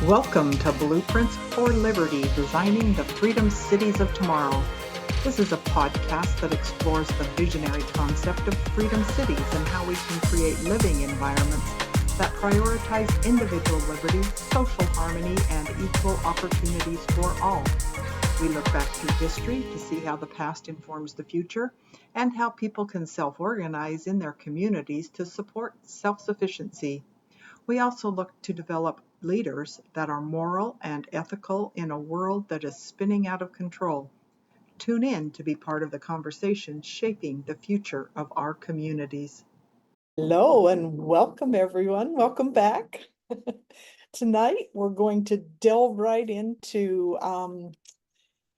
Welcome to Blueprints for Liberty, Designing the Freedom Cities of Tomorrow. This is a podcast that explores the visionary concept of freedom cities and how we can create living environments that prioritize individual liberty, social harmony, and equal opportunities for all. We look back through history to see how the past informs the future and how people can self-organize in their communities to support self-sufficiency. We also look to develop leaders that are moral and ethical in a world that is spinning out of control. Tune in to be part of the conversation shaping the future of our communities. Hello and welcome everyone. Welcome back. Tonight we're going to delve right into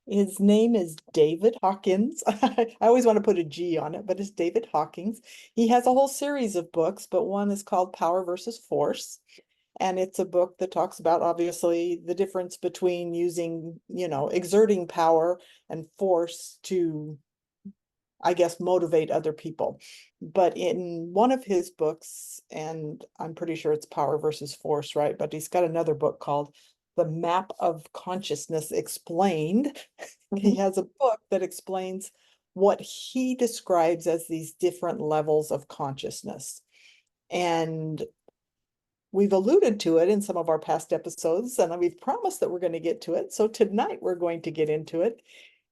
his name is David Hawkins. I always want to put a G on it, but it's David Hawkins. He has a whole series of books, but one is called Power versus Force. And it's a book that talks about obviously the difference between using, exerting power and force to, I guess, motivate other people. But in one of his books, and I'm pretty sure it's Power versus Force, right? But he's got another book called The Map of Consciousness Explained. He has a book that explains what he describes as these different levels of consciousness. And we've alluded to it in some of our past episodes, and we've promised that we're going to get to it. So tonight we're going to get into it.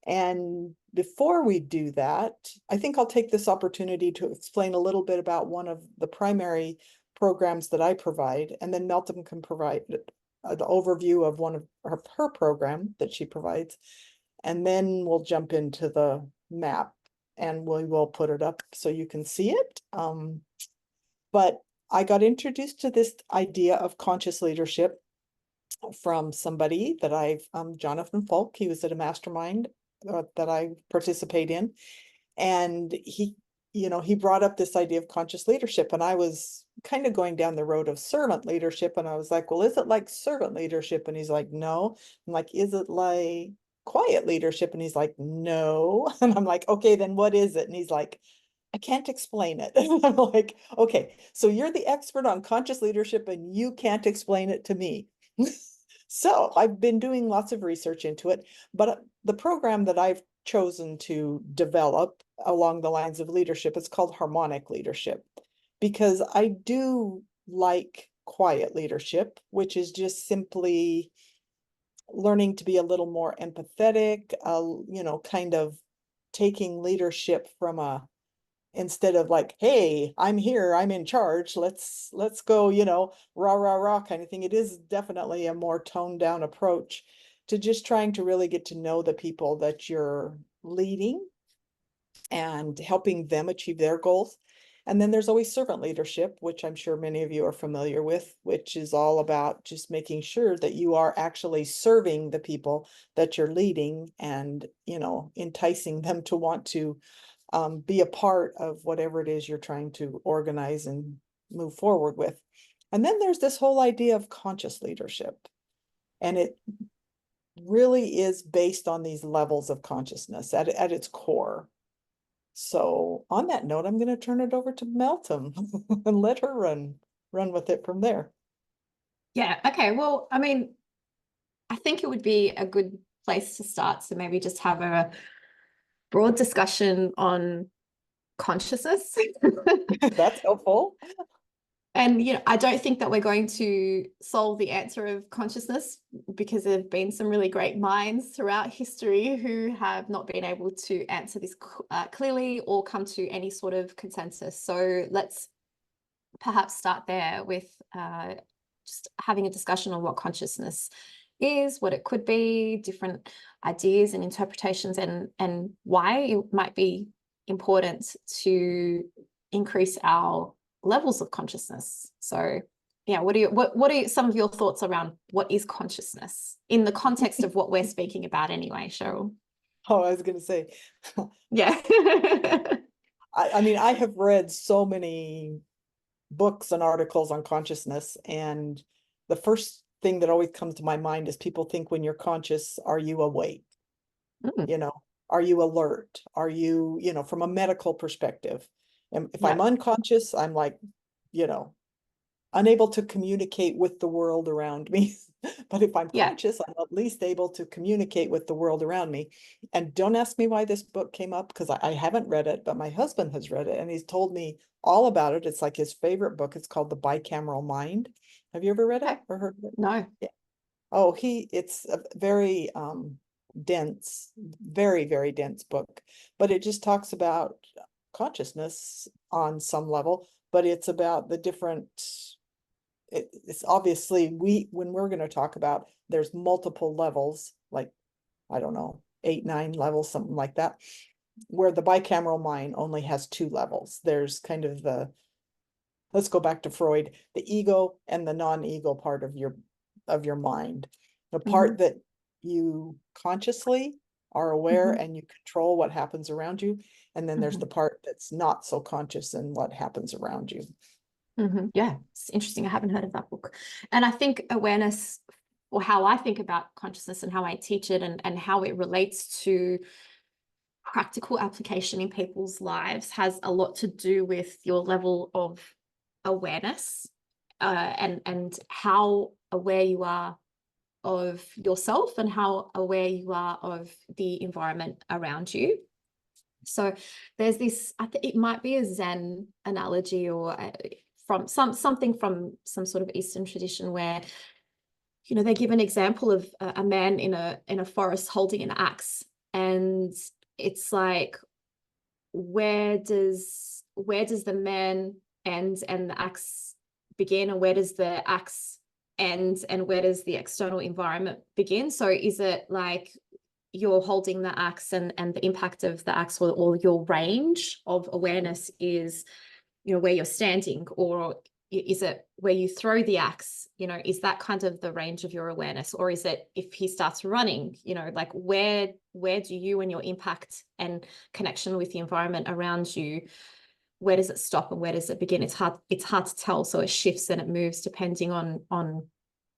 And before we do that, I think I'll take this opportunity to explain a little bit about one of the primary programs that I provide, and then Meltem can provide the overview of one of her program that she provides. And then we'll jump into the map and we will put it up so you can see it. But I got introduced to this idea of conscious leadership from somebody that Jonathan Folk. He was at a mastermind that I participate in. And he brought up this idea of conscious leadership. And I was kind of going down the road of servant leadership. And I was like, well, is it like servant leadership? And he's like, no. I'm like, is it like quiet leadership? And he's like, no. And I'm like, okay, then what is it? And he's like, I can't explain it. I'm like, okay, so you're the expert on conscious leadership and you can't explain it to me. So I've been doing lots of research into it, but the program that I've chosen to develop along the lines of leadership is called harmonic leadership, because I do like quiet leadership, which is just simply learning to be a little more empathetic, kind of taking leadership from instead of like, hey, I'm here, I'm in charge, let's go, rah, rah, rah kind of thing. It is definitely a more toned down approach to just trying to really get to know the people that you're leading and helping them achieve their goals. And then there's always servant leadership, which I'm sure many of you are familiar with, which is all about just making sure that you are actually serving the people that you're leading and, enticing them to want to be a part of whatever it is you're trying to organize and move forward with. And then there's this whole idea of conscious leadership. And it really is based on these levels of consciousness at its core. So on that note, I'm going to turn it over to Meltem and let her run with it from there. Yeah, okay. Well, I think it would be a good place to start. So maybe just have a broad discussion on consciousness. That's helpful. And, I don't think that we're going to solve the answer of consciousness, because there have been some really great minds throughout history who have not been able to answer this clearly or come to any sort of consensus. So let's perhaps start there with just having a discussion on what consciousness is, what it could be, different ideas and interpretations, and why it might be important to increase our levels of consciousness. So yeah, what are some of your thoughts around what is consciousness in the context of what we're speaking about anyway, Cheryl? Oh, I was going to say, yeah. I have read so many books and articles on consciousness, and the first thing that always comes to my mind is people think when you're conscious, are you awake? Are you alert? Are you, from a medical perspective? And if I'm unconscious, I'm like, unable to communicate with the world around me. But if I'm Yeah. conscious, I'm at least able to communicate with the world around me. And don't ask me why this book came up, because I haven't read it, but my husband has read it and he's told me all about it. It's like his favorite book. It's called The Bicameral Mind. Have you ever read it Okay. or heard of it? No. Yeah. Oh, it's a very dense, very, very dense book, but it just talks about consciousness on some level, but it's about the different, it's obviously when we're going to talk about, there's multiple levels, like, I don't know, 8, 9 levels, something like that, where the bicameral mind only has 2 levels. There's kind of let's go back to Freud, the ego and the non-ego part of your mind. The part that you consciously are aware and you control what happens around you. And then there's the part that's not so conscious in what happens around you. Yeah, it's interesting. I haven't heard of that book. And I think awareness, or how I think about consciousness and how I teach it, and how it relates to practical application in people's lives, has a lot to do with your level of awareness, and how aware you are of yourself and how aware you are of the environment around you. So there's this, I think it might be a Zen analogy, or from something from some sort of Eastern tradition, where they give an example of a man in a forest holding an axe, and it's like, where does the man end and the axe begin, and where does the axe end and where does the external environment begin? So is it like you're holding the axe, and the impact of the axe, or your range of awareness is where you're standing, or is it where you throw the axe? Is that kind of the range of your awareness? Or is it if he starts running, like where do you and your impact and connection with the environment around you, where does it stop and where does it begin? It's hard to tell. So it shifts and it moves depending on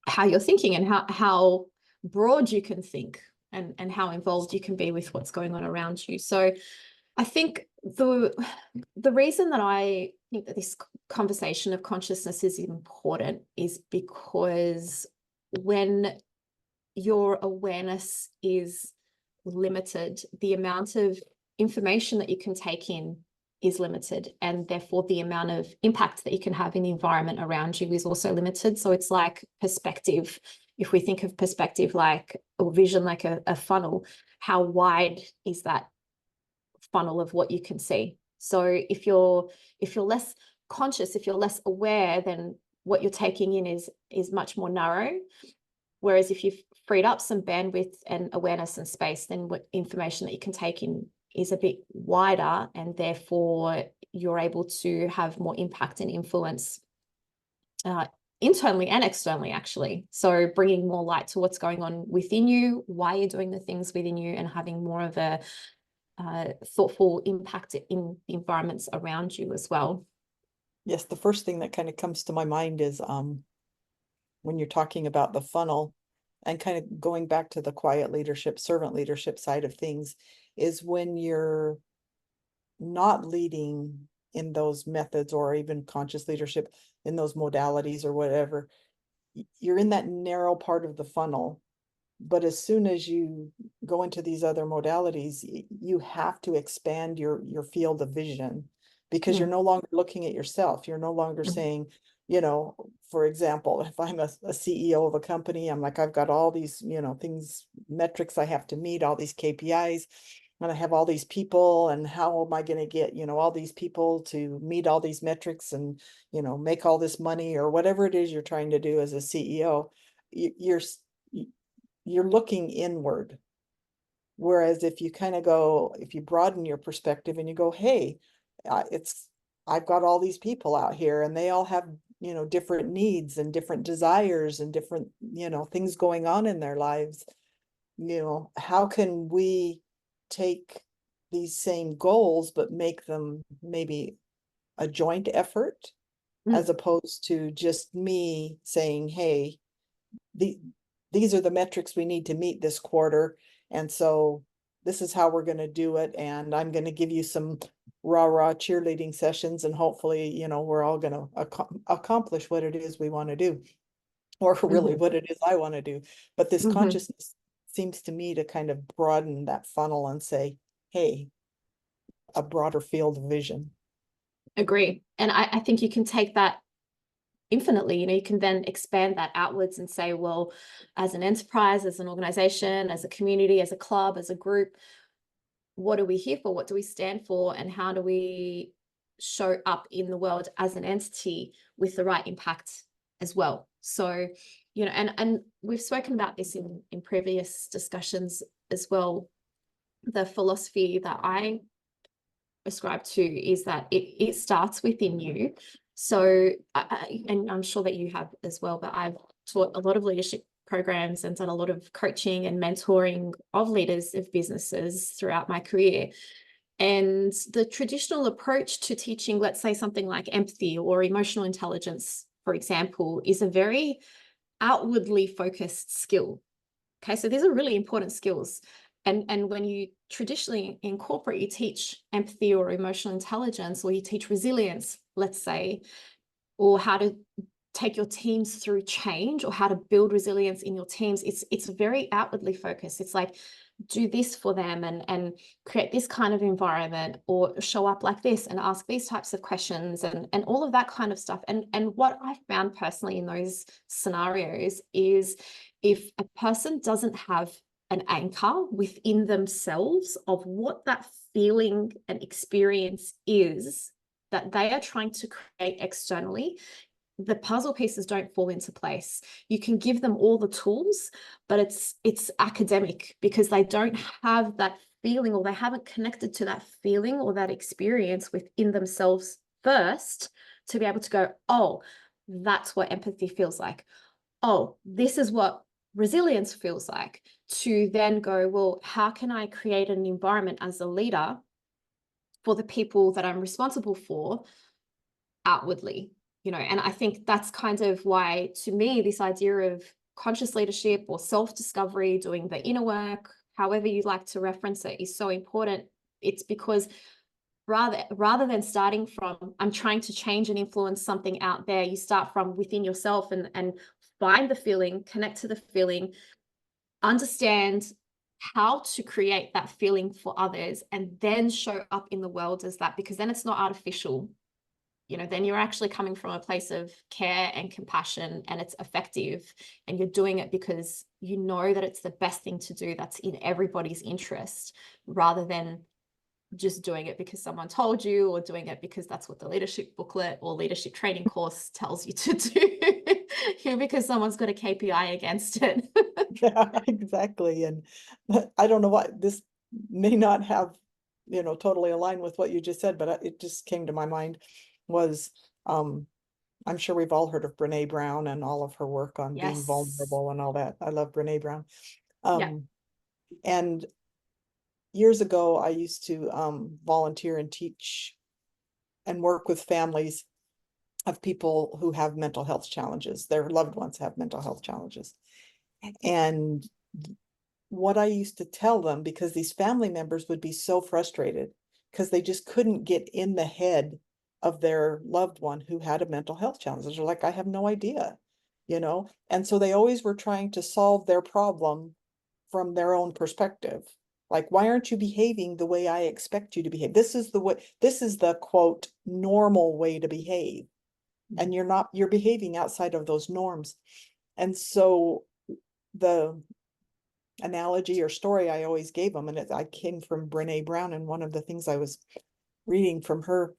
how you're thinking, and how broad you can think, and how involved you can be with what's going on around you. So I think the reason that I think that this conversation of consciousness is important is because when your awareness is limited, the amount of information that you can take in is limited, and therefore the amount of impact that you can have in the environment around you is also limited. So it's like perspective. If we think of perspective or vision like a funnel, how wide is that funnel of what you can see? So if you're less conscious, if you're less aware, then what you're taking in is much more narrow. Whereas if you've freed up some bandwidth and awareness and space, then what information that you can take in is a bit wider, and therefore you're able to have more impact and influence internally and externally, actually. So bringing more light to what's going on within you, why you're doing the things within you, and having more of a thoughtful impact in the environments around you as well. Yes, the first thing that kind of comes to my mind is when you're talking about the funnel, and kind of going back to the quiet leadership, servant leadership side of things, is when you're not leading in those methods, or even conscious leadership in those modalities or whatever, you're in that narrow part of the funnel. But as soon as you go into these other modalities, you have to expand your field of vision, because you're no longer looking at yourself. You're no longer saying, for example, if I'm a CEO of a company, I'm like, I've got all these, things, metrics I have to meet, all these KPIs, and I have all these people, and how am I going to get, all these people to meet all these metrics and, make all this money, or whatever it is you're trying to do as a CEO. You're looking inward. Whereas if you kind of if you broaden your perspective and you go, hey, I've got all these people out here, and they all have, different needs and different desires and different, things going on in their lives. How can we take these same goals, but make them maybe a joint effort, as opposed to just me saying, hey, these are the metrics we need to meet this quarter. And so this is how we're going to do it. And I'm going to give you some rah cheerleading sessions, and hopefully, we're all going to accomplish what it is we want to do. or really Mhm. what it is I want to do. But this Mhm. consciousness seems to me to kind of broaden that funnel and say, hey, a broader field of vision. Agree. And I think you can take that infinitely. You can then expand that outwards and say, well, as an enterprise, as an organization, as a community, as a club, as a group, what are we here for? What do we stand for? And how do we show up in the world as an entity with the right impact as well? So, and we've spoken about this in previous discussions as well. The philosophy that I ascribe to is that it starts within you. So, and I'm sure that you have as well, but I've taught a lot of leadership programs and done a lot of coaching and mentoring of leaders of businesses throughout my career. And the traditional approach to teaching, let's say something like empathy or emotional intelligence, for example, is a very outwardly focused skill. Okay, so these are really important skills. And when you traditionally in corporate, you teach empathy or emotional intelligence, or you teach resilience, let's say, or how to take your teams through change, or how to build resilience in your teams, it's very outwardly focused. It's like, do this for them and create this kind of environment, or show up like this and ask these types of questions, and all of that kind of stuff. And what I found personally in those scenarios is, if a person doesn't have an anchor within themselves of what that feeling and experience is that they are trying to create externally, the puzzle pieces don't fall into place. You can give them all the tools, but it's academic, because they don't have that feeling, or they haven't connected to that feeling or that experience within themselves first, to be able to go, oh, that's what empathy feels like. Oh, this is what resilience feels like. To then go, well, how can I create an environment as a leader for the people that I'm responsible for outwardly? And I think that's kind of why, to me, this idea of conscious leadership or self-discovery, doing the inner work, however you like to reference it, is so important. It's because rather than starting from, I'm trying to change and influence something out there, you start from within yourself and find the feeling, connect to the feeling, understand how to create that feeling for others, and then show up in the world as that, because then it's not artificial. Then you're actually coming from a place of care and compassion, and it's effective, and you're doing it because you know that it's the best thing to do, that's in everybody's interest, rather than just doing it because someone told you, or doing it because that's what the leadership booklet or leadership training course tells you to do, because someone's got a KPI against it. Yeah, exactly. And I don't know why this may not have, totally aligned with what you just said, but it just came to my mind was, I'm sure we've all heard of Brene Brown and all of her work on being Yes. vulnerable and all that. I love Brene Brown. Yeah. And years ago, I used to volunteer and teach and work with families of people who have mental health challenges. Their loved ones have mental health challenges. And what I used to tell them, because these family members would be so frustrated because they just couldn't get in the head of their loved one who had a mental health challenge. They're like, I have no idea, And so they always were trying to solve their problem from their own perspective. Like, why aren't you behaving the way I expect you to behave? This is the way, this is the quote, normal way to behave. And you're behaving outside of those norms. And so the analogy or story I always gave them, and I came from Brene Brown, and one of the things I was reading from her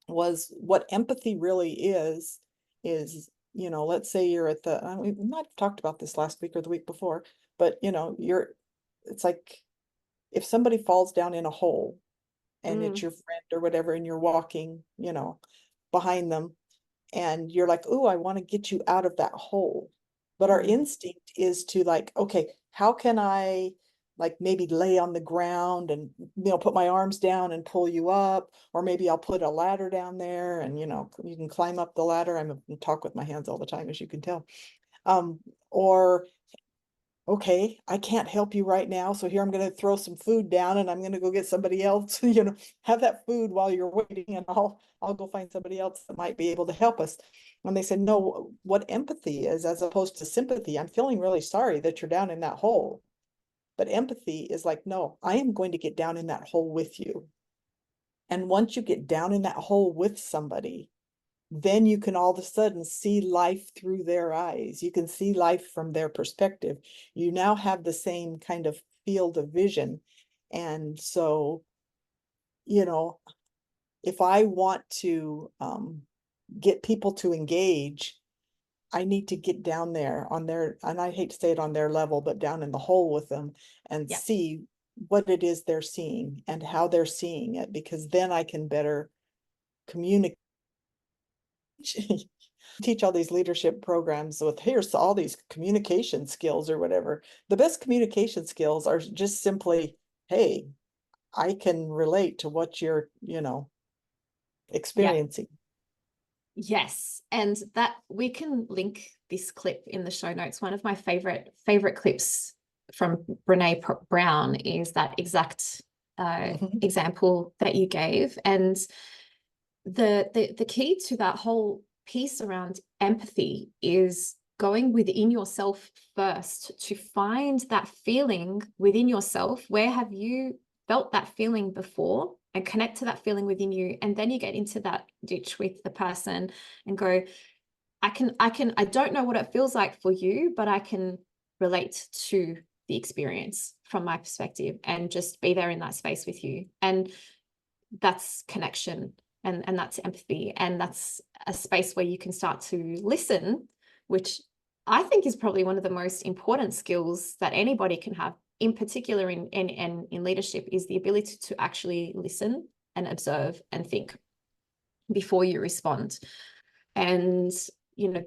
was what empathy really is, let's say you're at we might have talked about this last week or the week before, but it's like if somebody falls down in a hole and it's Mm, your friend or whatever, and you're walking, behind them, and you're like, oh, I want to get you out of that hole. But our mm, instinct is to like, okay, how can I like maybe lay on the ground and, put my arms down and pull you up, or maybe I'll put a ladder down there and, you can climb up the ladder. I talk with my hands all the time, as you can tell. Or okay, I can't help you right now, so here I'm going to throw some food down and I'm going to go get somebody else, have that food while you're waiting, and I'll go find somebody else that might be able to help us. And they said, no, what empathy is, as opposed to sympathy, I'm feeling really sorry that you're down in that hole. But empathy is like, no, I am going to get down in that hole with you. And once you get down in that hole with somebody, then you can all of a sudden see life through their eyes. You can see life from their perspective. You now have the same kind of field of vision. And so, if I want to get people to engage, I need to get down there on their, and I hate to say it, on their level, but down in the hole with them and Yeah. see what it is they're seeing and how they're seeing it, because then I can better communicate. Teach all these leadership programs with, here's all these communication skills or whatever. The best communication skills are just simply, hey, I can relate to what you're, Yeah. experiencing. Yes, and that we can link this clip in the show notes. One of my favorite clips from Brene Brown is that exact example that you gave. And the key to that whole piece around empathy is going within yourself first to find that feeling within yourself. Where have you felt that feeling before? And connect to that feeling within you. And then you get into that ditch with the person and go, I don't know what it feels like for you, but I can relate to the experience from my perspective and just be there in that space with you. And that's connection, and that's empathy. And that's a space where you can start to listen, which I think is probably one of the most important skills that anybody can have, in particular in leadership, is the ability to actually listen and observe and think before you respond. And,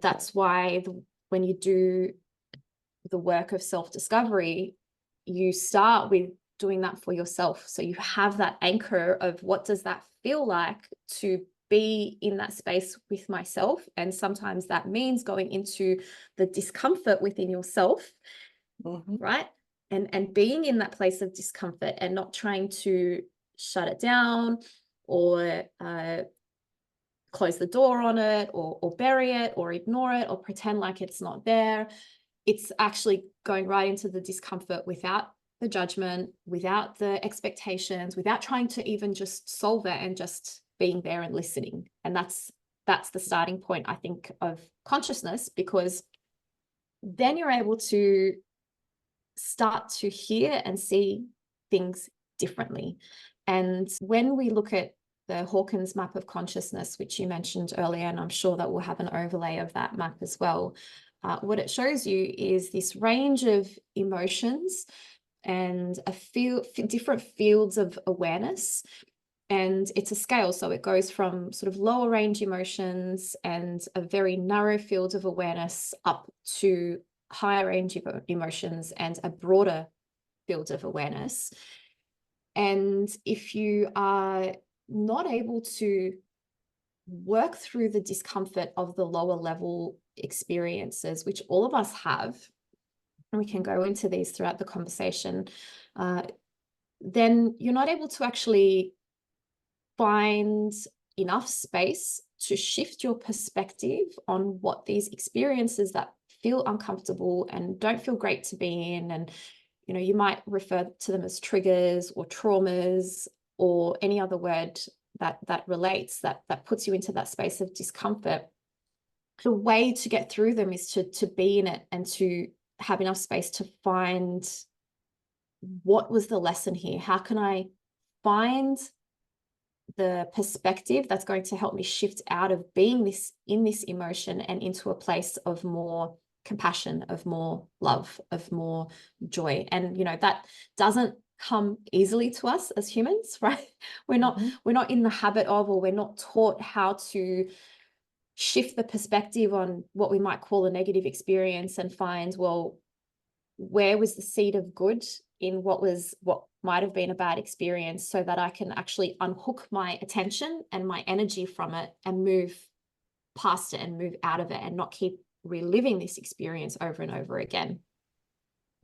that's why when you do the work of self-discovery, you start with doing that for yourself. So you have that anchor of, what does that feel like to be in that space with myself? And sometimes that means going into the discomfort within yourself, right? And being in that place of discomfort and not trying to shut it down or close the door on it, or bury it, or ignore it, or pretend like it's not there. It's actually going right into the discomfort without the judgment, without the expectations, without trying to even just solve it, and just being there and listening. And that's the starting point, I think, of consciousness, because then you're able to start to hear and see things differently. And when we look at the Hawkins map of consciousness, which you mentioned earlier, and I'm sure that we'll have an overlay of that map as well, what it shows you is this range of emotions and different fields of awareness. And it's a scale, so it goes from sort of lower range emotions and a very narrow field of awareness up to higher range emotions and a broader field of awareness. And if you are not able to work through the discomfort of the lower level experiences, which all of us have, and we can go into these throughout the conversation, then you're not able to actually find enough space to shift your perspective on what these experiences that feel uncomfortable and don't feel great to be in, and you might refer to them as triggers or traumas or any other word that relates, that puts you into that space of discomfort. The way to get through them is to be in it and to have enough space to find, what was the lesson here? How can I find the perspective that's going to help me shift out of being in this emotion and into a place of more compassion, of more love, of more joy? And that doesn't come easily to us as humans, right? We're not in the habit of, or we're not taught how to shift the perspective on what we might call a negative experience and find, well, where was the seed of good in what might have been a bad experience, so that I can actually unhook my attention and my energy from it and move past it and move out of it and not keep reliving this experience over and over again.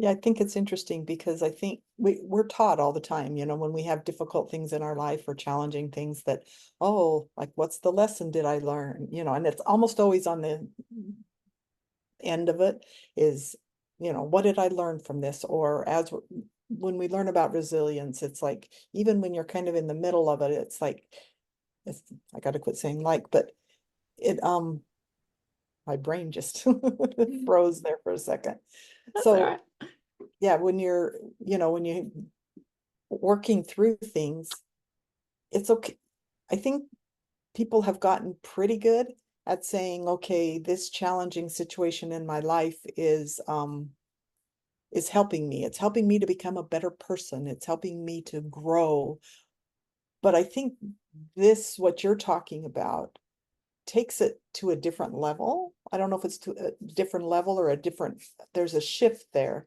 Yeah, I think it's interesting because I think we're taught all the time, when we have difficult things in our life or challenging things that, oh, like what's the lesson did I learn? And it's almost always on the end of it is, what did I learn from this? Or when we learn about resilience, it's like, even when you're kind of in the middle of it, it's like, I got to quit saying but it, my brain just froze there for a second. That's all So right. yeah, when you're working through things, it's okay. I think people have gotten pretty good at saying, okay, this challenging situation in my life is helping me. It's helping me to become a better person. It's helping me to grow. But I think what you're talking about, takes it to a different level. I don't know if it's to a different level or there's a shift there.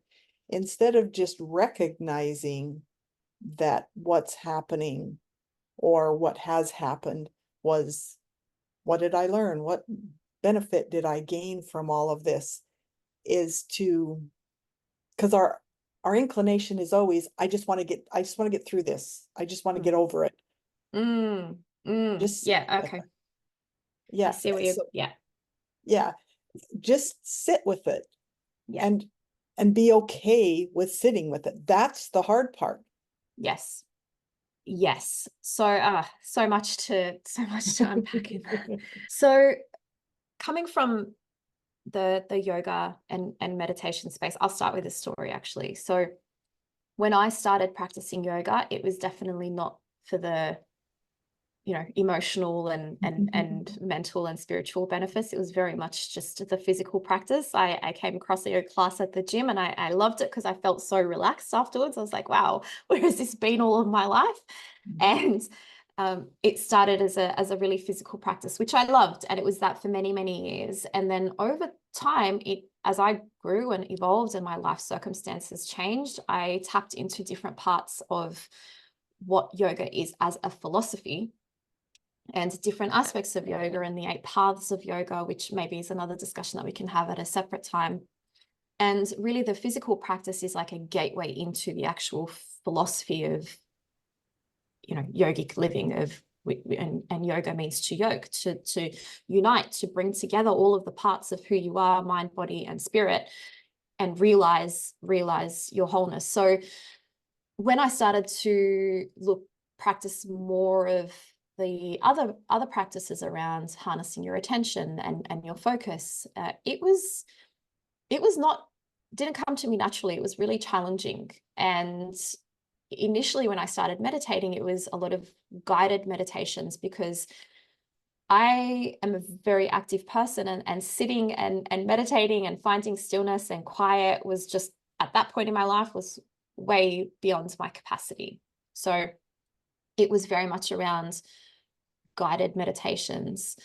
Instead of just recognizing that what's happening or what has happened was, what did I learn? What benefit did I gain from all of this? Because our inclination is always, I just want to get through this. I just want to get over it. Just Yeah, okay. I yeah. see what you, yeah. Yeah. Just sit with it. Yeah. And be okay with sitting with it. That's the hard part. Yes. Yes. So much to unpack in that. So coming from the yoga and meditation space, I'll start with a story actually. So when I started practicing yoga, it was definitely not for the emotional and mental and spiritual benefits. It was very much just the physical practice. I came across a yoga class at the gym and I loved it because I felt so relaxed afterwards. I was like, wow, where has this been all of my life? And it started as a really physical practice, which I loved. And it was that for many, many years. And then over time, as I grew and evolved and my life circumstances changed, I tapped into different parts of what yoga is as a philosophy and different aspects of yoga and the 8 paths of yoga, which maybe is another discussion that we can have at a separate time. And really the physical practice is like a gateway into the actual philosophy of, yogic living and yoga means to yoke, to unite, to bring together all of the parts of who you are, mind, body, and spirit, and realize your wholeness. So when I started to practice more of the other practices around harnessing your attention and your focus, didn't come to me naturally. It was really challenging. And initially when I started meditating, it was a lot of guided meditations because I am a very active person, and sitting and meditating and finding stillness and quiet was just, at that point in my life, was way beyond my capacity. So it was very much around guided meditations.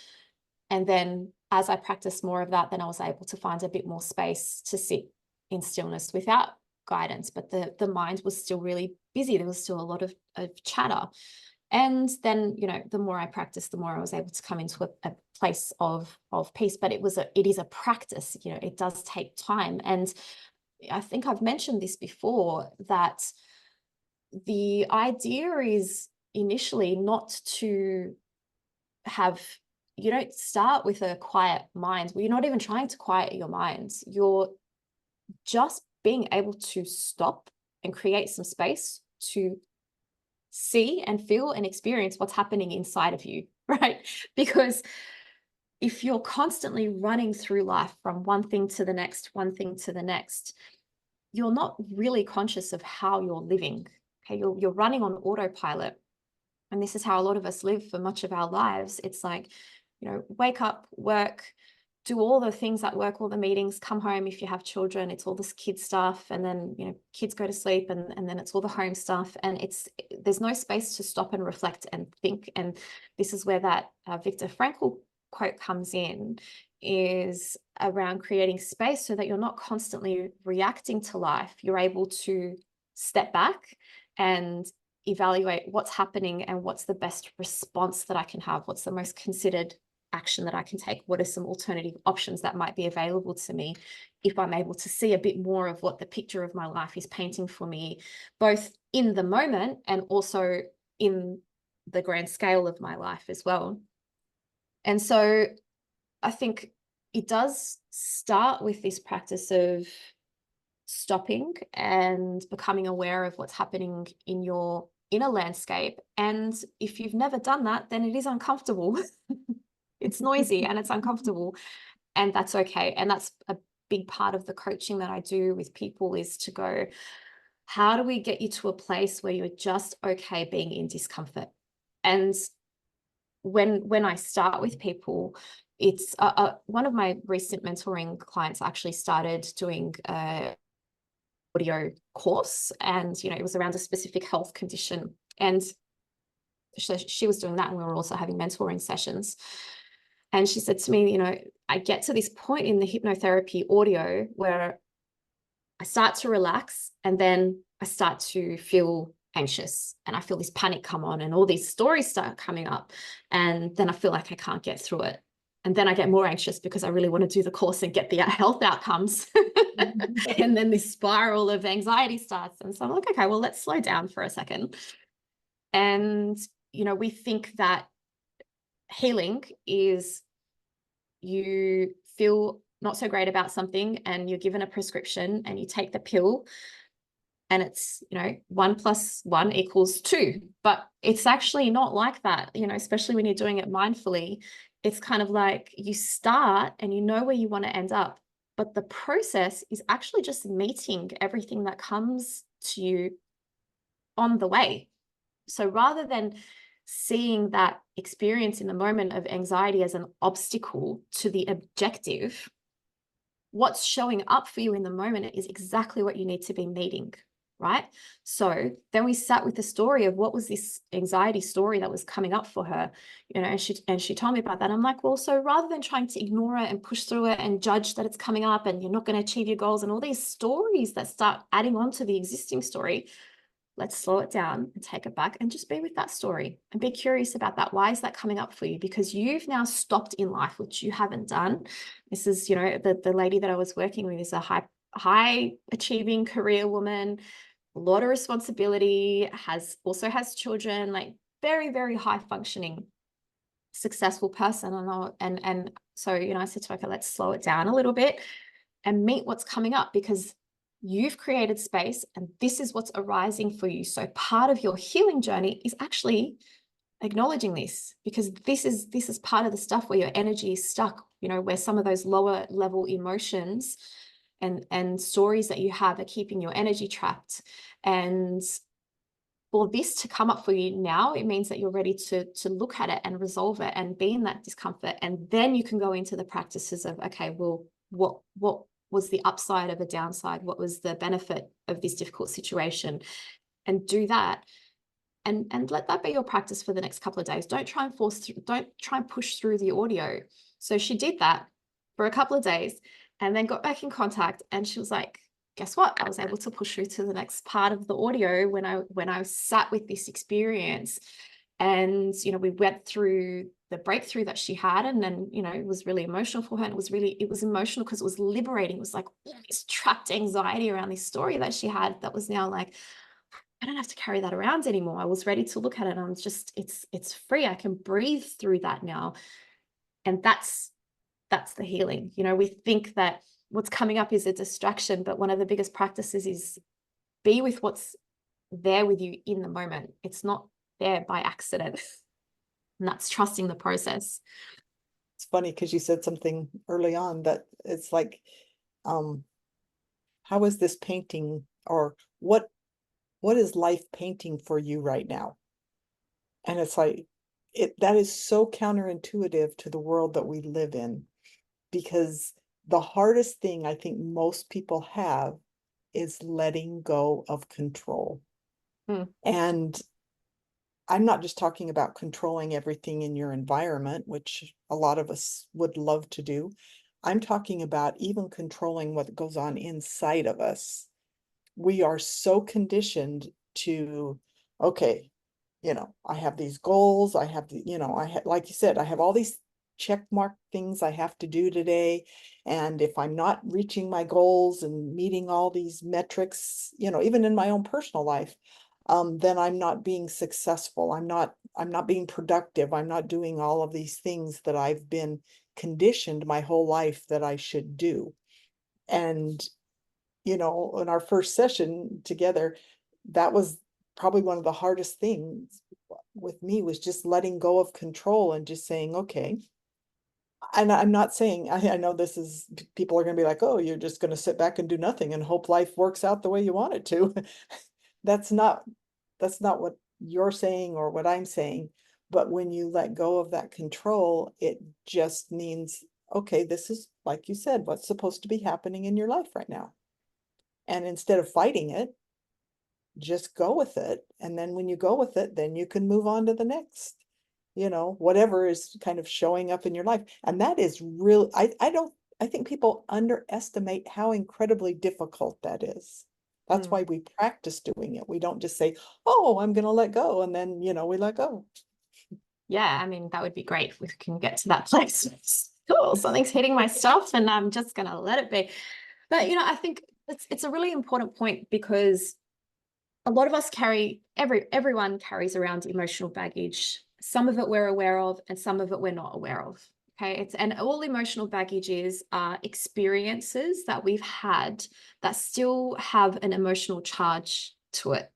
And then as I practiced more of that, then I was able to find a bit more space to sit in stillness without guidance, but the mind was still really busy. There was still a lot of chatter. And then, the more I practiced, the more I was able to come into a place of peace. But it is a practice, it does take time. And I think I've mentioned this before, that the idea is initially not to have, you don't start with a quiet mind. Well, you're not even trying to quiet your mind. You're just being able to stop and create some space to see and feel and experience what's happening inside of you, right? Because if you're constantly running through life from one thing to the next, you're not really conscious of how you're living. Okay, you're running on autopilot. And this is how a lot of us live for much of our lives. It's like, wake up, work, do all the things at work, all the meetings, come home. If you have children, it's all this kid stuff. And then, kids go to sleep, and then it's all the home stuff. And there's no space to stop and reflect and think. And this is where that Viktor Frankl quote comes in, is around creating space so that you're not constantly reacting to life. You're able to step back and evaluate what's happening and what's the best response that I can have, what's the most considered action that I can take? What are some alternative options that might be available to me if I'm able to see a bit more of what the picture of my life is painting for me, both in the moment and also in the grand scale of my life as well. And so I think it does start with this practice of stopping and becoming aware of what's happening in your inner landscape. And if you've never done that, then it is uncomfortable. It's noisy and it's uncomfortable, and that's okay. And that's a big part of the coaching that I do with people, is to go, how do we get you to a place where you're just okay being in discomfort? And when I start with people, it's one of my recent mentoring clients actually started doing a audio course, and it was around a specific health condition, and she was doing that, and we were also having mentoring sessions. And she said to me, I get to this point in the hypnotherapy audio where I start to relax, and then I start to feel anxious, and I feel this panic come on, and all these stories start coming up, and then I feel like I can't get through it. And then I get more anxious because I really want to do the course and get the health outcomes. And then this spiral of anxiety starts. And so I'm like, okay, well, let's slow down for a second. And, we think that healing is, you feel not so great about something and you're given a prescription and you take the pill, and it's 1 + 1 = 2, but it's actually not like that, especially when you're doing it mindfully. It's kind of like you start and you know where you want to end up, but the process is actually just meeting everything that comes to you on the way. So rather than seeing that experience in the moment of anxiety as an obstacle to the objective, what's showing up for you in the moment is exactly what you need to be meeting, right? So then we sat with the story of what was this anxiety story that was coming up for her, and she told me about that. I'm like, well, so rather than trying to ignore it and push through it and judge that it's coming up and you're not going to achieve your goals and all these stories that start adding on to the existing story, let's slow it down and take it back and just be with that story and be curious about that. Why is that coming up for you? Because you've now stopped in life, which you haven't done. This is, the lady that I was working with is a high achieving career woman, a lot of responsibility, also has children, like very, very high functioning, successful person. And so, I said to her, okay, let's slow it down a little bit and meet what's coming up, because you've created space and this is what's arising for you. So part of your healing journey is actually acknowledging this, because this is part of the stuff where your energy is stuck, where some of those lower level emotions and stories that you have are keeping your energy trapped. And for this to come up for you now, it means that you're ready to look at it and resolve it and be in that discomfort. And then you can go into the practices of, okay, well, what was the upside of a downside? What was the benefit of this difficult situation? And do that. And let that be your practice for the next couple of days. Don't try and push through the audio. So she did that for a couple of days and then got back in contact, and she was like, guess what? I was able to push through to the next part of the audio when I sat with this experience. And, we went through the breakthrough that she had, and then, it was really emotional for her. And it was emotional because it was liberating. It was like all this trapped anxiety around this story that she had that was now like, I don't have to carry that around anymore. I was ready to look at it. And I'm just, it's free. I can breathe through that now. And that's the healing. We think that what's coming up is a distraction, but one of the biggest practices is be with what's there with you in the moment. It's not there by accident. And that's trusting the process. It's funny because you said something early on that it's like, how is this painting, or what is life painting for you right now? And it's like, that is so counterintuitive to the world that we live in, because the hardest thing I think most people have is letting go of control. And I'm not just talking about controlling everything in your environment, which a lot of us would love to do. I'm talking about even controlling what goes on inside of us. We are so conditioned to, okay, I have these goals, I have like you said, I have all these check mark things I have to do today. And if I'm not reaching my goals and meeting all these metrics, even in my own personal life, then I'm not being successful. I'm not being productive. I'm not doing all of these things that I've been conditioned my whole life that I should do. And, in our first session together, that was probably one of the hardest things with me, was just letting go of control and just saying, okay. And I'm not saying, I know people are going to be like, oh, you're just going to sit back and do nothing and hope life works out the way you want it to. That's not what you're saying or what I'm saying. But when you let go of that control, it just means, okay, this is, like you said, what's supposed to be happening in your life right now. And instead of fighting it, just go with it. And then when you go with it, then you can move on to the next, whatever is kind of showing up in your life. And that is real. I think people underestimate how incredibly difficult that is. That's why we practice doing it. We don't just say, oh, I'm going to let go. And then, we let go. Yeah, I mean, that would be great if we can get to that place. Cool, something's hitting my stuff and I'm just going to let it be. But, I think it's a really important point, because a lot of us everyone carries around emotional baggage. Some of it we're aware of and some of it we're not aware of. Okay. And all emotional baggages are experiences that we've had that still have an emotional charge to it.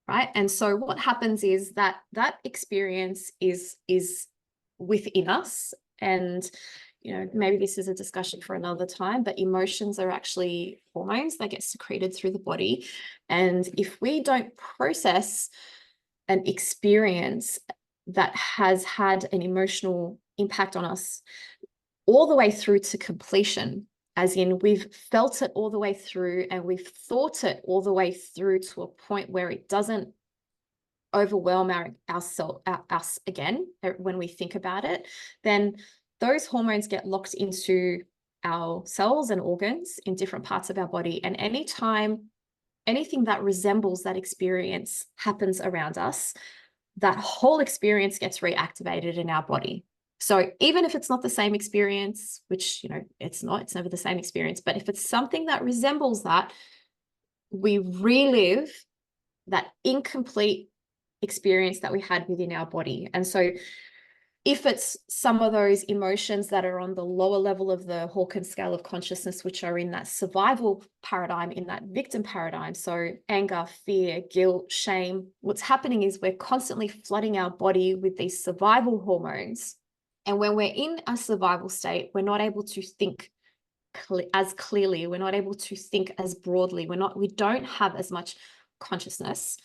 Right. And so what happens is that experience is within us. And maybe this is a discussion for another time, but emotions are actually hormones that get secreted through the body. And if we don't process an experience that has had an emotional impact on us all the way through to completion, as in we've felt it all the way through and we've thought it all the way through to a point where it doesn't overwhelm us again when we think about it, then those hormones get locked into our cells and organs in different parts of our body. And anytime anything that resembles that experience happens around us, that whole experience gets reactivated in our body. So even if it's not the same experience, which, it's never the same experience, but if it's something that resembles that, we relive that incomplete experience that we had within our body. And so if it's some of those emotions that are on the lower level of the Hawkins scale of consciousness, which are in that survival paradigm, in that victim paradigm, so anger, fear, guilt, shame, what's happening is we're constantly flooding our body with these survival hormones. And when we're in a survival state, we're not able to think as clearly, we're not able to think as broadly, we don't have as much consciousness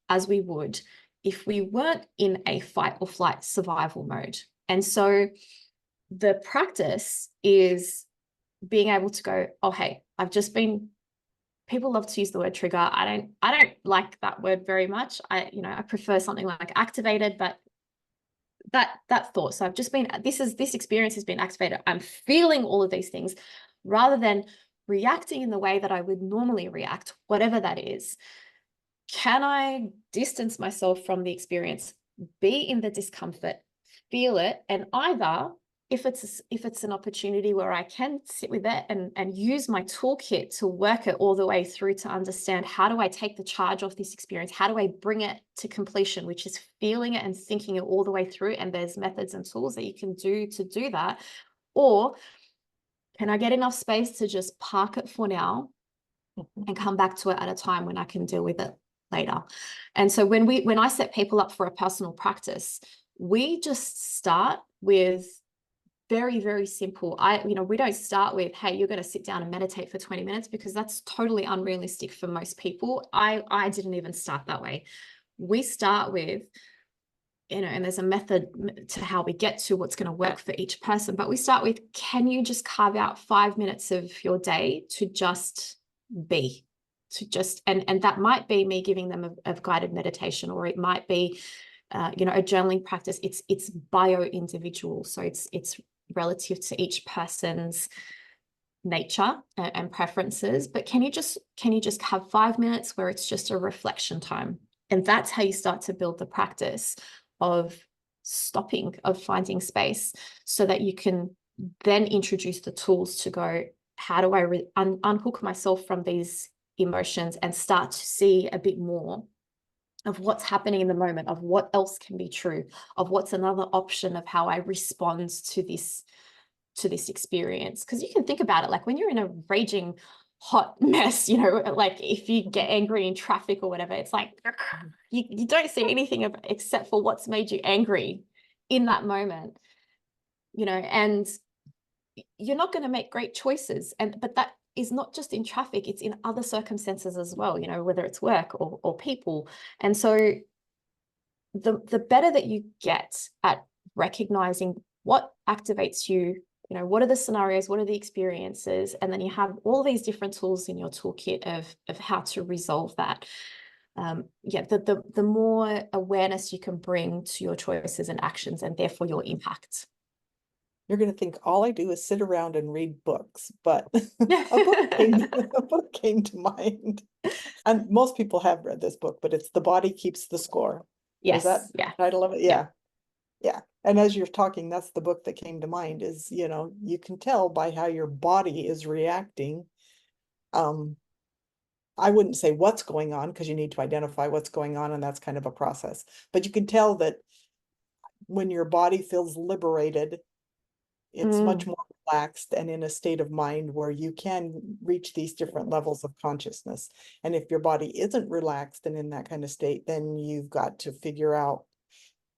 as we would if we weren't in a fight or flight survival mode. And so the practice is being able to go, oh, hey, people love to use the word trigger. I don't like that word very much. I prefer something like activated, but that thought. So this experience has been activated. I'm feeling all of these things rather than reacting in the way that I would normally react, whatever that is. Can I distance myself from the experience, be in the discomfort, feel it, and either if it's an opportunity where I can sit with it and use my toolkit to work it all the way through to understand, how do I take the charge off this experience? How do I bring it to completion, which is feeling it and thinking it all the way through? And there's methods and tools that you can do to do that. Or can I get enough space to just park it for now and come back to it at a time when I can deal with it later? And so when I set people up for a personal practice, we just start with very, very simple. We don't start with, hey, you're going to sit down and meditate for 20 minutes, because that's totally unrealistic for most people. I didn't even start that way. We start with, and there's a method to how we get to what's going to work for each person, but we start with, can you just carve out 5 minutes of your day to just be, and that might be me giving them a guided meditation, or it might be, a journaling practice. It's bio-individual. So it's relative to each person's nature and preferences. But can you just have 5 minutes where it's just a reflection time? And that's how you start to build the practice of stopping, of finding space, so that you can then introduce the tools to go, how do I unhook myself from these emotions and start to see a bit more of what's happening in the moment, of what else can be true, of what's another option of how I respond to this experience. Because you can think about it, like when you're in a raging hot mess, you know, like if you get angry in traffic or whatever, it's like you don't see anything except for what's made you angry in that moment, you know, and you're not going to make great choices. But that is not just in traffic, it's in other circumstances as well, you know, whether it's work or people. And so the better that you get at recognizing what activates you, you know, what are the scenarios, what are the experiences, and then you have all these different tools in your toolkit of how to resolve that. The more awareness you can bring to your choices and actions, and therefore your impact. You're going to think all I do is sit around and read books, but a book came to mind. And most people have read this book, but it's The Body Keeps the Score. Yes. Is that the title of it? Yeah. And as you're talking, that's the book that came to mind, is, you know, you can tell by how your body is reacting. I wouldn't say what's going on, because you need to identify what's going on, and that's kind of a process. But you can tell that when your body feels liberated, it's much more relaxed and in a state of mind where you can reach these different levels of consciousness. And if your body isn't relaxed and in that kind of state, then you've got to figure out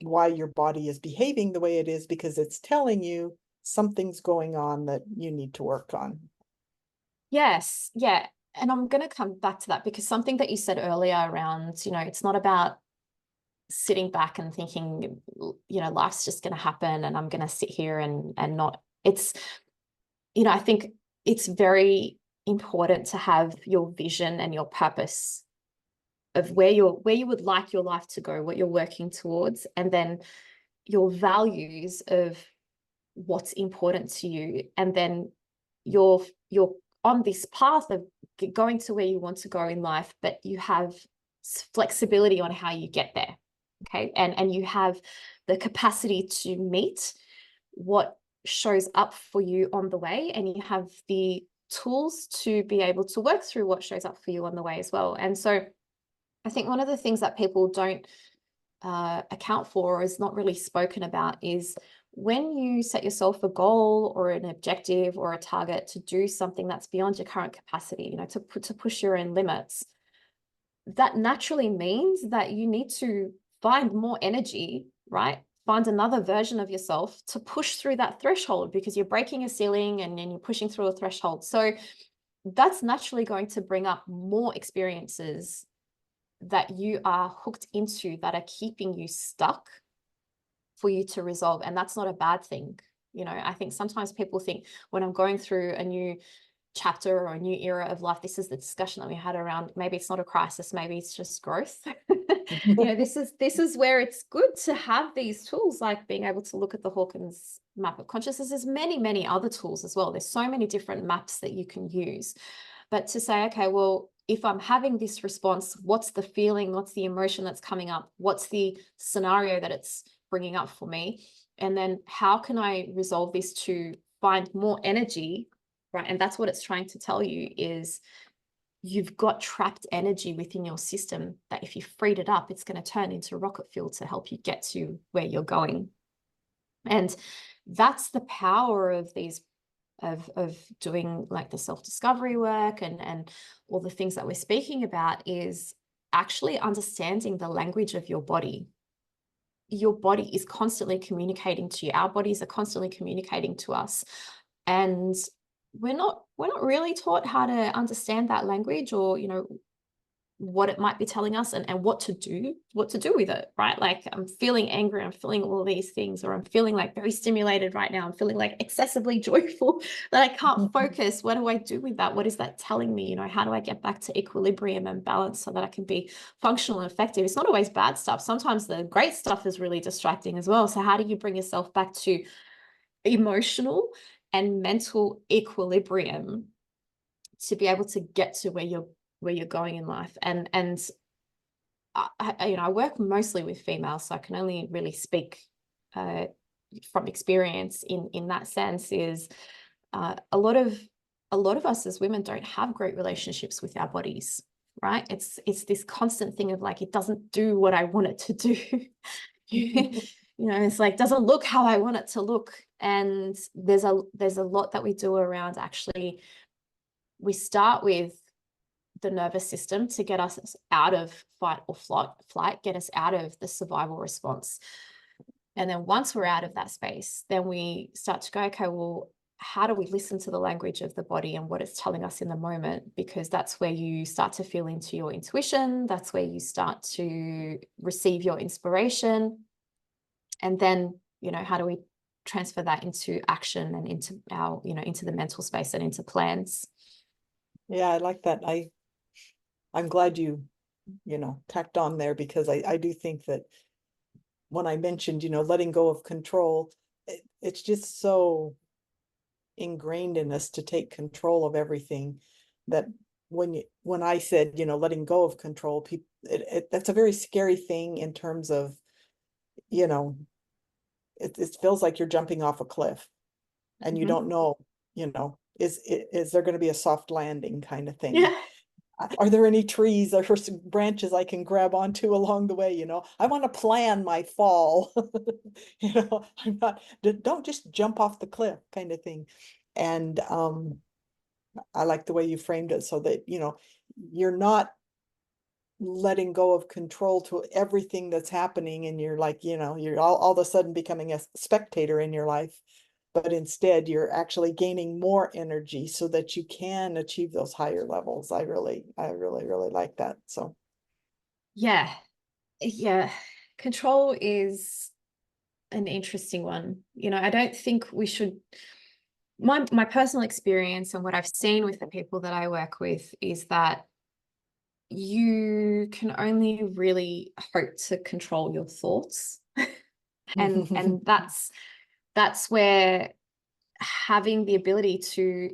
why your body is behaving the way it is, because it's telling you something's going on that you need to work on. Yes. Yeah. And I'm going to come back to that, because something that you said earlier around, you know, it's not about sitting back and thinking, you know, life's just going to happen and I'm going to sit here and not, it's, you know, I think it's very important to have your vision and your purpose of where you would like your life to go, what you're working towards, and then your values of what's important to you. And then you're on this path of going to where you want to go in life, but you have flexibility on how you get there. Okay. And you have the capacity to meet what shows up for you on the way, and you have the tools to be able to work through what shows up for you on the way as well. And so I think one of the things that people don't account for, or is not really spoken about, is when you set yourself a goal or an objective or a target to do something that's beyond your current capacity, you know, to push your own limits, that naturally means that you need to find more energy, right? Find another version of yourself to push through that threshold, because you're breaking a ceiling and then you're pushing through a threshold. So that's naturally going to bring up more experiences that you are hooked into, that are keeping you stuck, for you to resolve. And that's not a bad thing. You know, I think sometimes people think, when I'm going through a new chapter or a new era of life, this is the discussion that we had around, maybe it's not a crisis, maybe it's just growth. You know, this is where it's good to have these tools, like being able to look at the Hawkins map of consciousness. There's many other tools as well. There's so many different maps that you can use. But to say, okay, well, if I'm having this response, what's the feeling, what's the emotion that's coming up, what's the scenario that it's bringing up for me, and then how can I resolve this to find more energy, right? And that's what it's trying to tell you, is you've got trapped energy within your system that if you freed it up, it's going to turn into rocket fuel to help you get to where you're going. And that's the power of these of doing like the self-discovery work and all the things that we're speaking about, is actually understanding the language of your body. Your body is constantly communicating to you. Our bodies are constantly communicating to us. And we're not really taught how to understand that language, or, you know, what it might be telling us, and what to do with it, right? Like, I'm feeling angry, I'm feeling all these things, or I'm feeling like very stimulated right now, I'm feeling like excessively joyful that I can't focus. What do I do with that? What is that telling me? You know, how do I get back to equilibrium and balance so that I can be functional and effective? It's not always bad stuff. Sometimes the great stuff is really distracting as well. So how do you bring yourself back to emotional and mental equilibrium to be able to get to where you're going in life? And I, you know, I work mostly with females, so I can only really speak from experience in that sense is a lot of us as women don't have great relationships with our bodies, right? It's this constant thing of like, it doesn't do what I want it to do. You know, it's like, doesn't look how I want it to look. And there's a lot that we do around, actually, we start with the nervous system to get us out of fight or flight, get us out of the survival response. And then once we're out of that space, then we start to go, okay, well, how do we listen to the language of the body and what it's telling us in the moment? Because that's where you start to feel into your intuition. That's where you start to receive your inspiration. And then, you know, how do we transfer that into action and into our, you know, into the mental space and into plans? Yeah, I like that. I'm glad you tacked on there, because I do think that when I mentioned, letting go of control, it's just so ingrained in us to take control of everything, that when I said, letting go of control, people, that's a very scary thing in terms of, it feels like you're jumping off a cliff and you don't know, is there going to be a soft landing kind of thing? Yeah. Are there any trees or branches I can grab onto along the way? I want to plan my fall. Don't just jump off the cliff kind of thing. And I like the way you framed it, so that, you're not letting go of control to everything that's happening. And you're like, you're all of a sudden becoming a spectator in your life. But instead, you're actually gaining more energy so that you can achieve those higher levels. I really like that. So, Yeah. Control is an interesting one. I don't think we should. My personal experience and what I've seen with the people that I work with is that you can only really hope to control your thoughts, and that's where having the ability to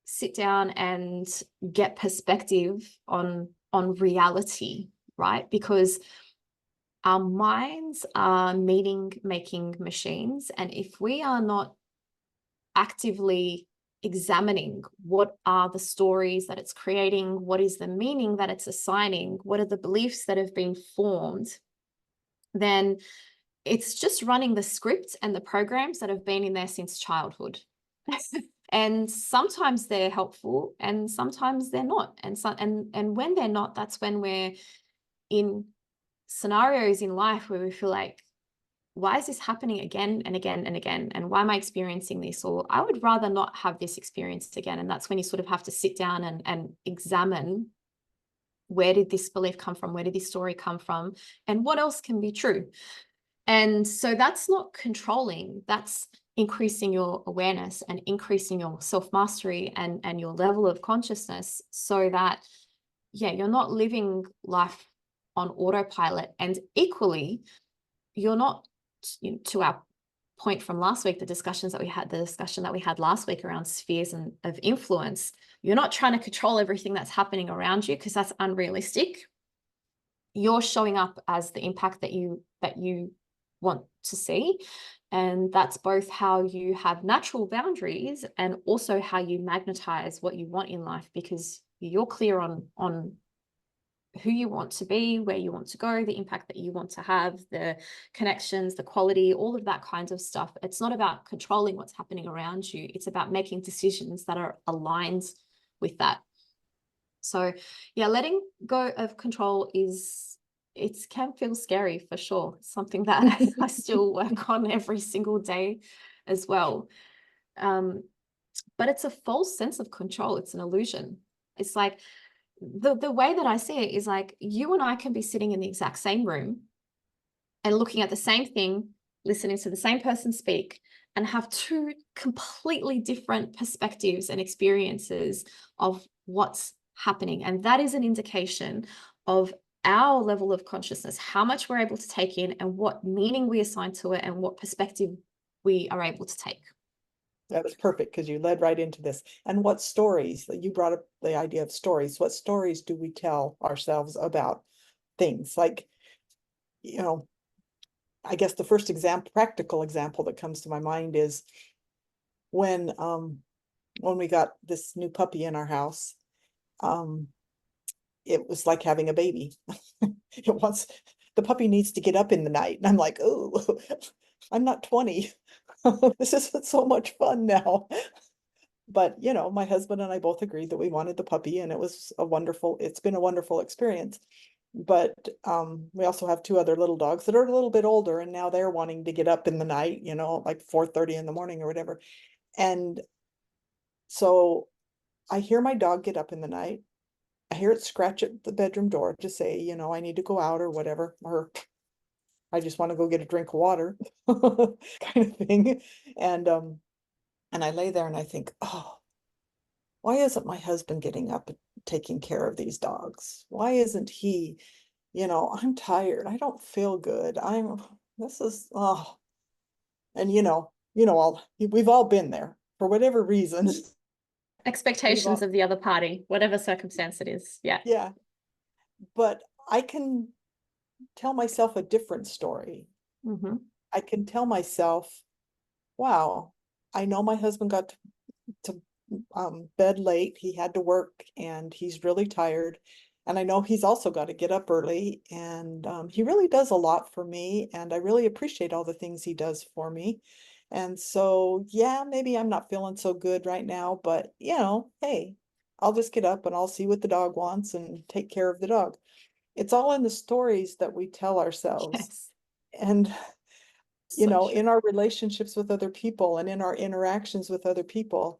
sit down and get perspective on reality, right? Because our minds are meaning-making machines, and if we are not actively examining what are the stories that it's creating, what is the meaning that it's assigning, what are the beliefs that have been formed, then it's just running the script and the programs that have been in there since childhood. And sometimes they're helpful and sometimes they're not. And when they're not, that's when we're in scenarios in life where we feel like, why is this happening again and again and again? And why am I experiencing this? Or I would rather not have this experience again. And that's when you sort of have to sit down and examine, where did this belief come from? Where did this story come from? And what else can be true? And so that's not controlling, that's increasing your awareness and increasing your self-mastery and your level of consciousness, so that, you're not living life on autopilot. And equally, you're not, to our point from last week, the discussion that we had last week around spheres of influence, you're not trying to control everything that's happening around you, because that's unrealistic. You're showing up as the impact that you want to see. And that's both how you have natural boundaries and also how you magnetize what you want in life, because you're clear on who you want to be, where you want to go, the impact that you want to have, the connections, the quality, all of that kinds of stuff. It's not about controlling what's happening around you. It's about making decisions that are aligned with that. So letting go of control can feel scary, for sure. It's something that I still work on every single day as well. But it's a false sense of control. It's an illusion. It's like, the way that I see it is like, you and I can be sitting in the exact same room and looking at the same thing, listening to the same person speak, and have two completely different perspectives and experiences of what's happening. And that is an indication of our level of consciousness, how much we're able to take in and what meaning we assign to it and what perspective we are able to take. That was perfect, because you led right into this. And what stories, you brought up the idea of stories. What stories do we tell ourselves about things? Like, I guess the first practical example that comes to my mind is when we got this new puppy in our house. It was like having a baby. The puppy needs to get up in the night. And I'm like, oh, I'm not 20. This isn't so much fun now. But, my husband and I both agreed that we wanted the puppy, and it's been a wonderful experience. But we also have two other little dogs that are a little bit older, and now they're wanting to get up in the night, like 4:30 in the morning or whatever. And so I hear my dog get up in the night. I hear it scratch at the bedroom door to say, I need to go out or whatever, or I just want to go get a drink of water kind of thing. And I lay there and I think, oh, why isn't my husband getting up and taking care of these dogs? Why isn't he, I'm tired. I don't feel good. And we've all been there for whatever reason. Expectations of the other party, whatever circumstance it is. Yeah. Yeah. But I can tell myself a different story. Mm-hmm. I can tell myself, wow, I know my husband got to bed late. He had to work and he's really tired. And I know he's also got to get up early, and he really does a lot for me. And I really appreciate all the things he does for me. And so, yeah, maybe I'm not feeling so good right now, but hey, I'll just get up and I'll see what the dog wants and take care of the dog. It's all in the stories that we tell ourselves. Yes. And, So true. in our relationships with other people and in our interactions with other people,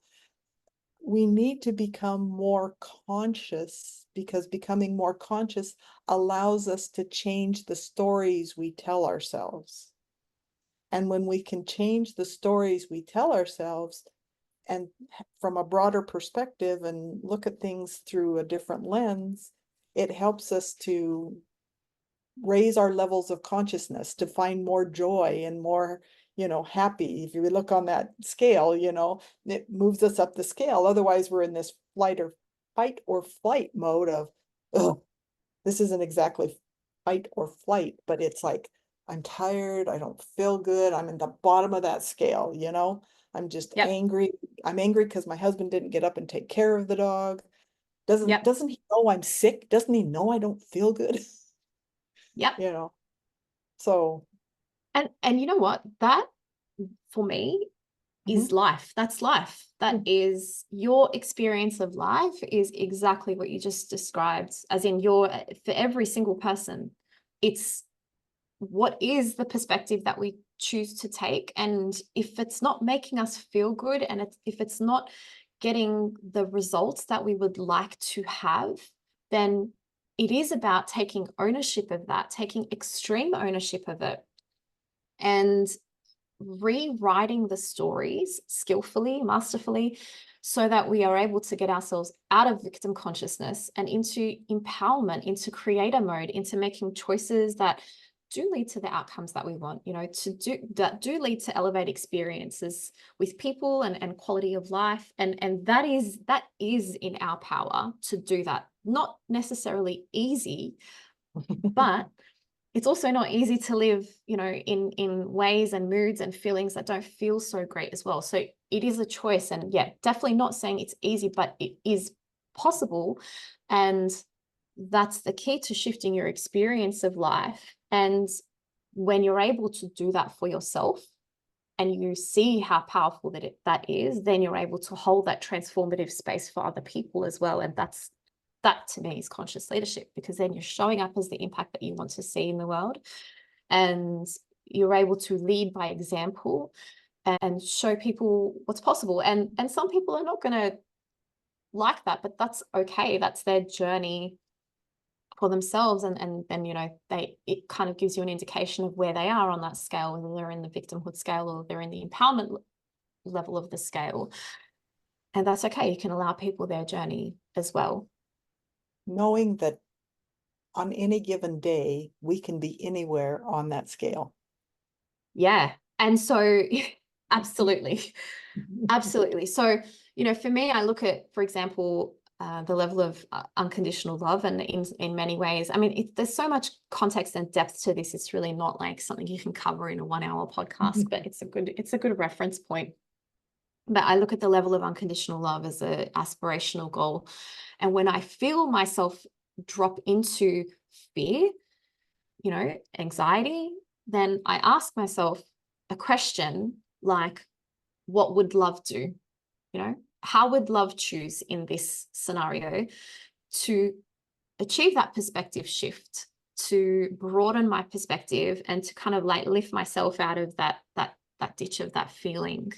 we need to become more conscious, because becoming more conscious allows us to change the stories we tell ourselves. And when we can change the stories we tell ourselves, and from a broader perspective, and look at things through a different lens, it helps us to raise our levels of consciousness, to find more joy and more, happy. If you look on that scale, it moves us up the scale. Otherwise, we're in this fight or flight mode of, oh, this isn't exactly fight or flight, but it's like, I'm tired, I don't feel good, I'm in the bottom of that scale, I'm just angry. I'm angry because my husband didn't get up and take care of the dog. Doesn't he know I'm sick? Doesn't he know I don't feel good? Yep. So. And you know what? That for me is Mhm. life. That's life. That is your experience of life, is exactly what you just described, as in for every single person, it's what is the perspective that we choose to take. And if it's not making us feel good, and if it's not getting the results that we would like to have, then it is about taking ownership of that, taking extreme ownership of it, and rewriting the stories skillfully, masterfully, so that we are able to get ourselves out of victim consciousness and into empowerment, into creator mode, into making choices that do lead to the outcomes that we want, that do lead to elevate experiences with people and quality of life. And that is in our power to do that. Not necessarily easy, but it's also not easy to live, in ways and moods and feelings that don't feel so great as well. So it is a choice. And yeah, definitely not saying it's easy, but it is possible. And that's the key to shifting your experience of life. And when you're able to do that for yourself, and you see how powerful that is, then you're able to hold that transformative space for other people as well. And that to me is conscious leadership, because then you're showing up as the impact that you want to see in the world, and you're able to lead by example and show people what's possible. And some people are not going to like that, but that's okay. That's their journey for themselves. And then, it kind of gives you an indication of where they are on that scale, whether they're in the victimhood scale or they're in the empowerment level of the scale. And that's okay. You can allow people their journey as well. Knowing that on any given day, we can be anywhere on that scale. Yeah. And so absolutely. Absolutely. So, for me, I look at, for example, the level of unconditional love, and in many ways, I mean, there's so much context and depth to this. It's really not like something you can cover in a 1-hour podcast, but it's a good reference point. But I look at the level of unconditional love as an aspirational goal, and when I feel myself drop into fear, anxiety, then I ask myself a question like, what would love do? How would love choose in this scenario to achieve that perspective shift, to broaden my perspective, and to kind of like lift myself out of that ditch of that feeling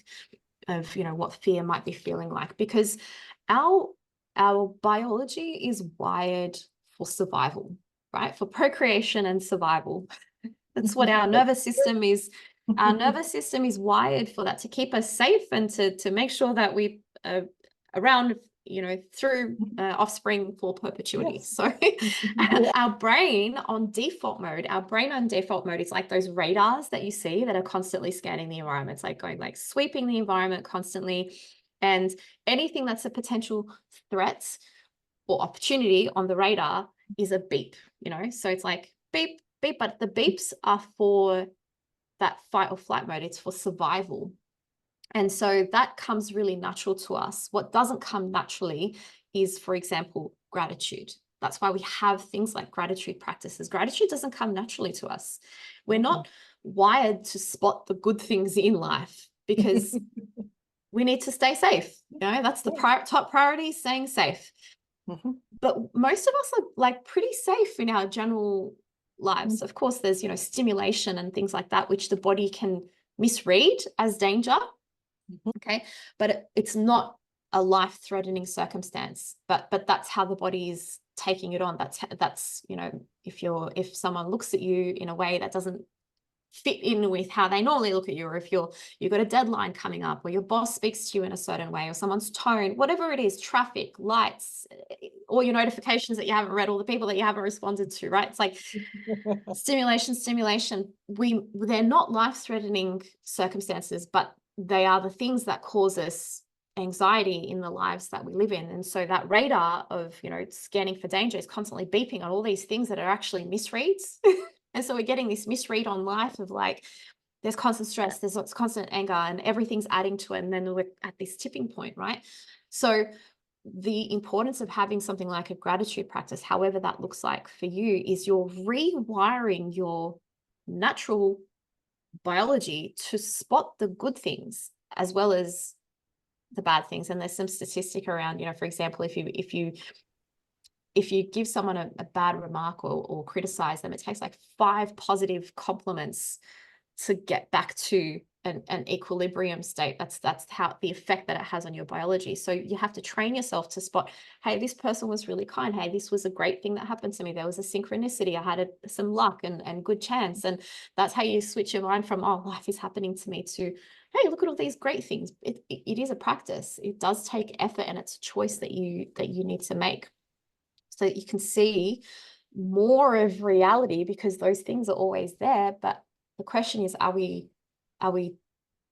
of, what fear might be feeling like? Because our biology is wired for survival, right? For procreation and survival. That's what our nervous system is. Our nervous system is wired for that, to keep us safe and to make sure that we are around, through offspring for perpetuity. Yes. So our brain on default mode is like those radars that you see that are constantly scanning the environment. It's like going, like sweeping the environment constantly. And anything that's a potential threat or opportunity on the radar is a beep, So it's like beep, beep, but the beeps are for that fight or flight mode. It's for survival. And so that comes really natural to us. What doesn't come naturally is, for example, gratitude. That's why we have things like gratitude practices. Gratitude doesn't come naturally to us. We're not wired to spot the good things in life, because we need to stay safe. That's the top priority, staying safe. But most of us are like pretty safe in our general lives. Of course, there's, stimulation and things like that, which the body can misread as danger. Okay. But it's not a life-threatening circumstance, but that's how the body is taking it on. That's, if someone looks at you in a way that doesn't fit in with how they normally look at you, or if you've got a deadline coming up, or your boss speaks to you in a certain way, or someone's tone, whatever it is, traffic, lights, all your notifications that you haven't read, all the people that you haven't responded to, right? It's like stimulation. They're not life-threatening circumstances, but they are the things that cause us anxiety in the lives that we live in. And so that radar of, scanning for danger is constantly beeping on all these things that are actually misreads. And so we're getting this misread on life of like, there's constant stress, there's constant anger, and everything's adding to it. And then we're at this tipping point, right? So the importance of having something like a gratitude practice, however that looks like for you, is you're rewiring your natural biology to spot the good things as well as the bad things. And there's some statistic around, for example, if you give someone a bad remark or criticize them, it takes like 5 positive compliments to get back to an equilibrium state. That's how the effect that it has on your biology. So you have to train yourself to spot, hey, this person was really kind. Hey, this was a great thing that happened to me. There was a synchronicity. I had some luck and good chance. And that's how you switch your mind from, oh, life is happening to me, to, hey, look at all these great things. It is a practice. It does take effort, and it's a choice that you need to make, so that you can see more of reality, because those things are always there. But the question is, are we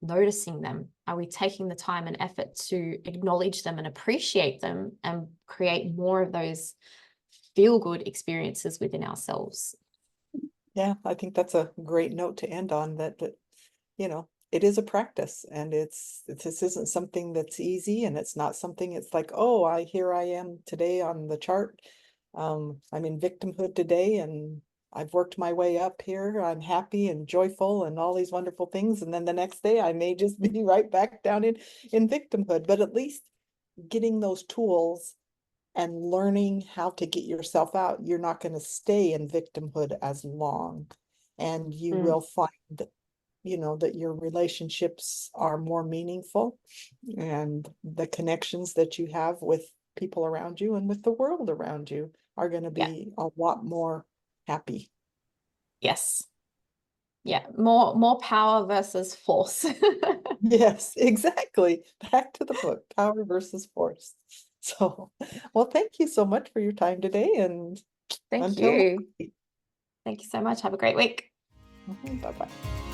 noticing them? Are we taking the time and effort to acknowledge them and appreciate them and create more of those feel-good experiences within ourselves? Yeah, I think that's a great note to end on, that it is a practice, and this isn't something that's easy, and it's not something it's like, oh, here I am today on the chart. I'm in victimhood today, and I've worked my way up here. I'm happy and joyful and all these wonderful things. And then the next day I may just be right back down in victimhood. But at least getting those tools and learning how to get yourself out, you're not going to stay in victimhood as long. And you will find, that your relationships are more meaningful, and the connections that you have with people around you and with the world around you are going to be a lot more happy. Yes. Yeah. More power versus force. Yes, exactly. Back to the book, Power versus Force. So, well, thank you so much for your time today, and Thank until you. Thank you so much. Have a great week. Bye-bye.